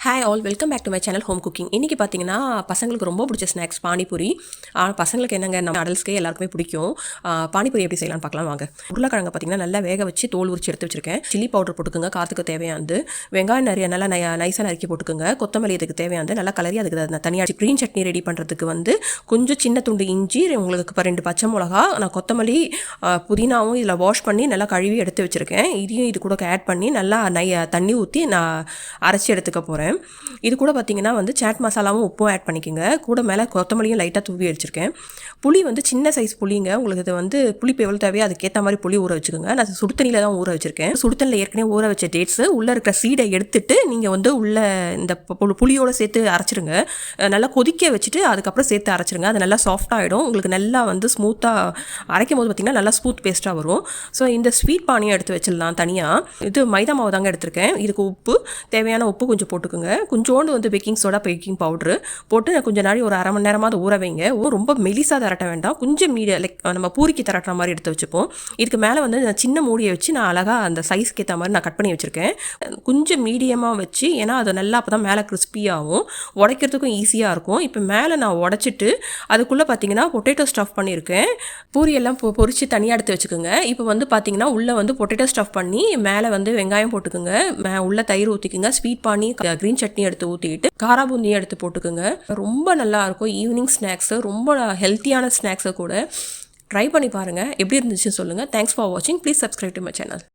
Hi all, welcome back to my channel home cooking. இன்றைக்கி பார்த்தீங்கன்னா பசங்களுக்கு ரொம்ப பிடிச்ச ஸ்நாக்ஸ் பானிபூரி. பசங்களுக்கு என்னங்க, நம்ம அடல்ஸ்க்கே எல்லாருக்குமே பிடிக்கும். பானிபூரி எப்படி செய்யலாம்னு பார்க்கலாம் வாங்க. உருளைக்கிழங்கு பார்த்தீங்கன்னா நல்லா வேக வச்சு தோல் உரிச்சு எடுத்து வச்சிருக்கேன். சில்லி பவுடர் போட்டுக்கோங்க, காரத்துக்கு தேவையானது. வெங்காயம் நிறைய நல்லா நைஸாக நறுக்கி போட்டுக்கோங்க. கொத்தமல்லி இதுக்கு தேவையானது நல்லா கலரி அதுக்கு தனியாக க்ரீன் சட்னி ரெடி பண்ணுறதுக்கு வந்து கொஞ்சம் சின்ன துண்டு இஞ்சி, உங்களுக்கு இப்போ 2 பச்சை மிளகா, நான் கொத்தமல்லி புதினாவும் இதில் வாஷ் பண்ணி நல்லா கழுவி எடுத்து வச்சுருக்கேன். இதையும் இது கூட ஆட் பண்ணி நல்லா தண்ணி ஊற்றி நான் அரைச்சி எடுத்துக்க போகிறேன். இது கூட பார்த்தீங்கன்னா வந்து சாட் மசாலாவும் உப்பும் ஆட் பண்ணிக்கோங்க. கூட மேலே கொத்தமல்லியும் லைட்டாக தூவி அடிச்சிருக்கேன். புளி வந்து சின்ன சைஸ் புளிங்க. உங்களுக்கு இது வந்து புளிப்பு எவ்வளோ தேவையோ அதுக்கேற்ற மாதிரி புளி ஊற வச்சுக்கோங்க. நான் சுடுத்தண்ணியில் தான் ஊற வச்சுருக்கேன். சுடுத்தண்ணியில் ஏற்கனவே ஊற வச்ச டேட்ஸு உள்ளே இருக்கிற சீடை எடுத்துட்டு நீங்கள் வந்து உள்ள இந்த புளியோடு சேர்த்து அரைச்சிருங்க. நல்லா கொதிக்க வச்சுட்டு அதுக்கப்புறம் சேர்த்து அரைச்சிருங்க. அது நல்லா சாஃப்டாகிடும். உங்களுக்கு நல்லா வந்து ஸ்மூத்தாக அரைக்கும் போது பார்த்திங்கன்னா நல்லா ஸ்மூத் பேஸ்ட்டாக வரும். ஸோ இந்த ஸ்வீட் பானியை எடுத்து வச்சிடலாம் தனியாக. இது மைதா மாவு தாங்க எடுத்திருக்கேன். இதுக்கு உப்பு தேவையான உப்பு கொஞ்சம் போட்டுக்கோங்க. கொஞ்சோண்டு வந்து பேக்கிங் சோடா, பேக்கிங் பவுட்ரு போட்டு கொஞ்சம் நாளை ஒரு அரை மணி நேரமாவது ஊற வைங்க. ரொம்ப மெலிசாக தரட்ட வேண்டாம், கொஞ்சம் லைக் நம்ம பூரிக்கு தரட்டுற மாதிரி எடுத்து வச்சுப்போம். இதுக்கு மேலே வந்து சின்ன மூடியை வச்சு நான் அழகாக அந்த சைஸ்க்கு ஏற்ற மாதிரி நான் கட் பண்ணி வச்சுருக்கேன். கொஞ்சம் மீடியமாக வச்சு, ஏன்னா அது நல்லா அப்போ தான் மேலே கிறிஸ்பியாகவும் உடைக்கிறதுக்கும் ஈஸியாக இருக்கும். இப்போ மேலே நான் உடச்சிட்டு அதுக்குள்ளே பார்த்தீங்கன்னா பொட்டேட்டோ ஸ்டஃப் பண்ணியிருக்கேன். பூரியெல்லாம் பொரித்து தனியாக எடுத்து வச்சுக்கோங்க. இப்போ வந்து பார்த்தீங்கன்னா உள்ளே வந்து பொட்டேட்டோ ஸ்டஃப் பண்ணி மேலே வந்து வெங்காயம் போட்டுக்கோங்க. உள்ள தயிர் ஊற்றிக்குங்க. ஸ்வீட் பானி க்ரீன் சட்னி எடுத்து ஊற்றிட்டு காரா பூந்தியை எடுத்து போட்டுக்கோங்க. ரொம்ப நல்லாயிருக்கும் ஈவினிங் ஸ்நாக்ஸு, ரொம்ப ஹெல்த்தியான ஸ்நாக்ஸை கூட. ட்ரை பண்ணி பாருங்கள், எப்படி இருந்துச்சு சொல்லுங்கள். தேங்க்ஸ் ஃபார் வாட்சிங். Please subscribe to my channel.